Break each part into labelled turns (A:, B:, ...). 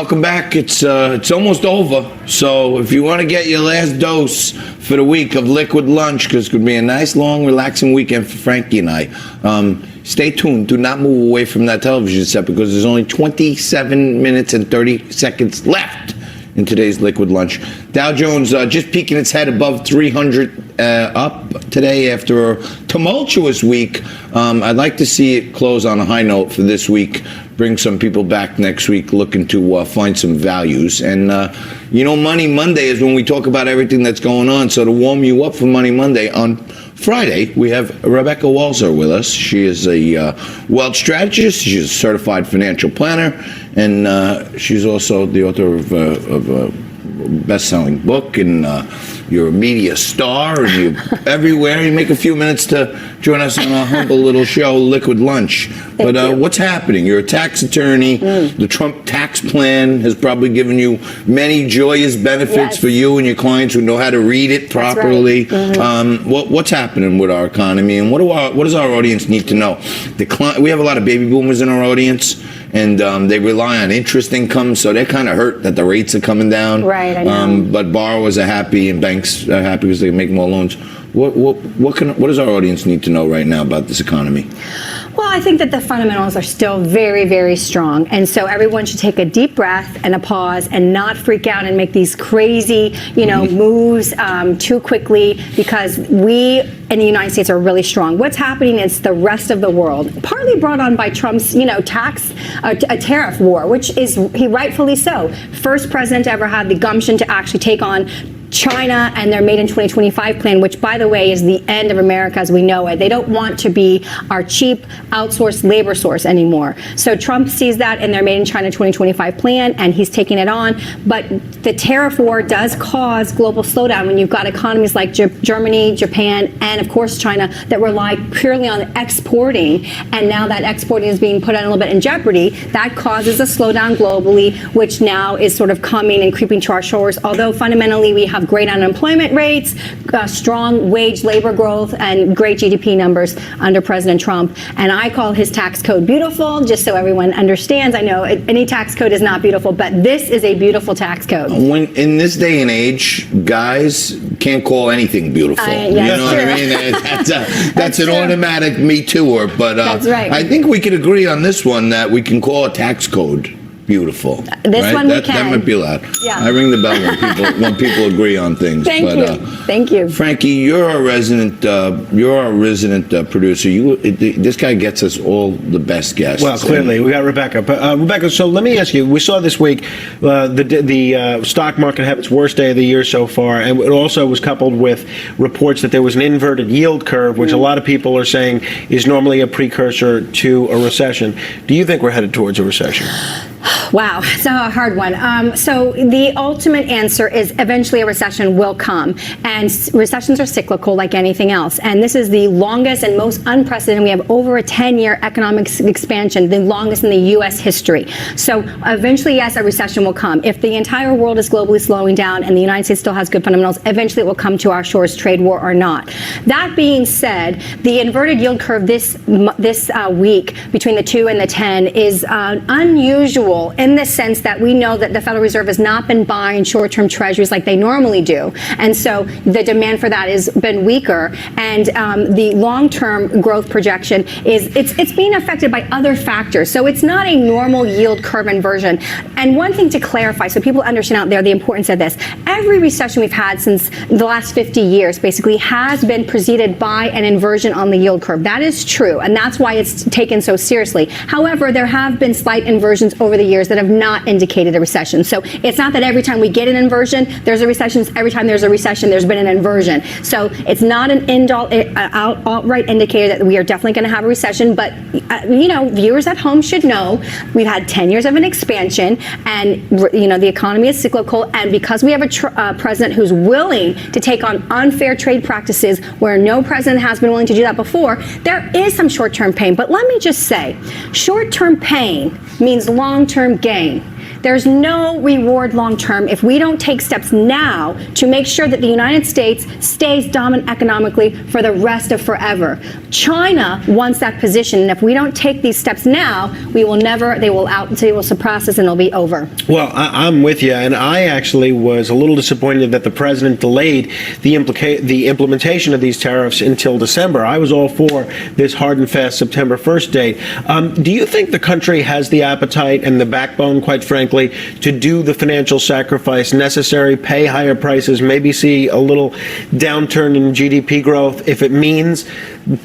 A: welcome back. It's almost over. So if you want to get your last dose for the week of Liquid Lunch, because it's going to be a nice, long, relaxing weekend for Frankie and I, stay tuned. Do not move away from that television set because there's only 27 minutes and 30 seconds left in today's Liquid Lunch. Dow Jones just peeking its head above 300 up today after a tumultuous week. I'd like to see it close on a high note for this week. Bring some people back next week looking to find some values. And, Money Monday is when we talk about everything that's going on. So to warm you up for Money Monday on Friday, we have Rebecca Walser with us. She is a wealth strategist. She's a certified financial planner. And she's also the author of a best-selling book, and you're a media star, and you're everywhere. You make a few minutes to join us on our humble little show, Liquid Lunch. But what's happening? You're a tax attorney. The Trump tax plan has probably given you many joyous benefits for you and your clients who know how to read it properly. Right. What's happening with our economy, and what does our audience need to know? We have a lot of baby boomers in our audience, and they rely on interest income, so they're kind of hurt that the rates are coming down.
B: Right, I know.
A: But borrowers are happy, and banks are happy because they can make more loans. What does our audience need to know right now about this economy?
B: Well, I think that the fundamentals are still very, very strong. And so everyone should take a deep breath and a pause and not freak out and make these crazy, moves too quickly, because we in the United States are really strong. What's happening is the rest of the world, partly brought on by Trump's, a tariff war, which is he rightfully so. First president to ever have the gumption to actually take on China and their Made in 2025 plan, which, by the way, is the end of America as we know it. They don't want to be our cheap outsourced labor source anymore. So Trump sees that in their Made in China 2025 plan, and he's taking it on. But the tariff war does cause global slowdown when you've got economies like Germany, Japan, and, of course, China that rely purely on exporting. And now that exporting is being put a little bit in jeopardy. That causes a slowdown globally, which now is sort of coming and creeping to our shores. Although fundamentally we have great unemployment rates, strong wage labor growth, and great GDP numbers under President Trump. And I call his tax code beautiful, just so everyone understands. I know any tax code is not beautiful, but this is a beautiful tax code.
A: When in this day and age, guys can't call anything beautiful.
B: Yes,
A: you know what I mean? That's an automatic Me Tooer. But
B: that's right.
A: I think we could agree on this one that we can call a tax code beautiful.
B: This
A: right?
B: one we can.
A: That might be allowed.
B: Yeah.
A: I ring the bell when people agree on things.
B: Thank you.
A: Frankie, you're a resident producer. This guy gets us all the best guests.
C: Well, clearly we got Rebecca. But Rebecca, so let me ask you. We saw this week the stock market have its worst day of the year so far, and it also was coupled with reports that there was an inverted yield curve, which a lot of people are saying is normally a precursor to a recession. Do you think we're headed towards a recession?
B: Wow, it's a hard one. So the ultimate answer is eventually a recession will come. And recessions are cyclical like anything else. And this is the longest and most unprecedented. We have over a 10-year economic expansion, the longest in the U.S. history. So eventually, yes, a recession will come. If the entire world is globally slowing down and the United States still has good fundamentals, eventually it will come to our shores, trade war or not. That being said, the inverted yield curve this week between the 2 and the 10 is unusual in the sense that we know that the Federal Reserve has not been buying short-term treasuries like they normally do. And so the demand for that has been weaker. And the long-term growth projection it's being affected by other factors. So it's not a normal yield curve inversion. And one thing to clarify, so people understand out there the importance of this, every recession we've had since the last 50 years basically has been preceded by an inversion on the yield curve. That is true, and that's why it's taken so seriously. However, there have been slight inversions over the years that have not indicated a recession. So it's not that every time we get an inversion, there's a recession. Every time there's a recession, there's been an inversion. So it's not an outright indicator that we are definitely going to have a recession. But, viewers at home should know we've had 10 years of an expansion, and, the economy is cyclical. And because we have a president who's willing to take on unfair trade practices where no president has been willing to do that before, there is some short-term pain. But let me just say, short-term pain means long-term gain. There's no reward long term if we don't take steps now to make sure that the United States stays dominant economically for the rest of forever. China wants that position, and if we don't take these steps now, they will suppress us and it'll be over.
C: Well, I'm with you, and I actually was a little disappointed that the president delayed the implementation of these tariffs until December. I was all for this hard and fast September 1st date. Do you think the country has the appetite and the backbone, quite frankly, to do the financial sacrifice necessary, pay higher prices, maybe see a little downturn in GDP growth if it means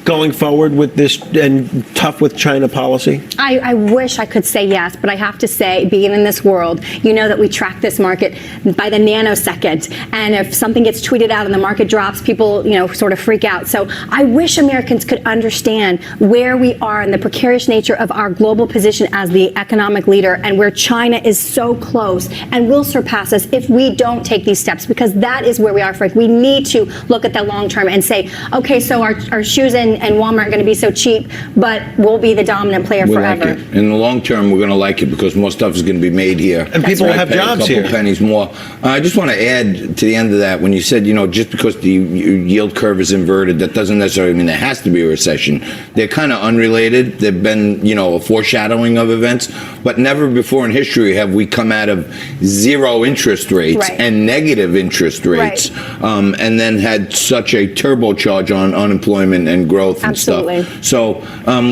C: going forward with this and tough with China policy?
B: I wish I could say yes, but I have to say, being in this world, you know that we track this market by the nanosecond. And if something gets tweeted out and the market drops, people, sort of freak out. So I wish Americans could understand where we are and the precarious nature of our global position as the economic leader, and where China is so close and will surpass us if we don't take these steps, because that is where we are, Frank. We need to look at the long term and say, okay, so our shoes and Walmart are going to be so cheap, but we'll be the dominant player forever.
A: Like it. In the long term, we're going to like it because more stuff is going to be made here.
C: And people will have jobs here.
A: A couple pennies more. I just want to add to the end of that, when you said, just because the yield curve is inverted, that doesn't necessarily mean there has to be a recession. They're kind of unrelated. They've been, a foreshadowing of events, but never before in history have we come out of zero interest rates and negative interest rates, and then had such a turbocharge on unemployment and growth and stuff. So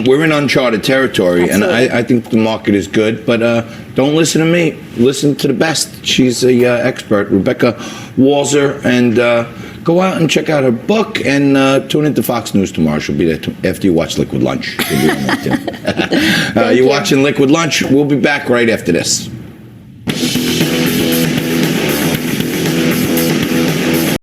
A: we're in uncharted territory, and I think the market is good, but don't listen to me. Listen to the best. She's the expert, Rebecca Walser, and go out and check out her book, and tune into Fox News tomorrow. She'll be there after you watch Liquid Lunch. You're watching Liquid Lunch. We'll be back right after this.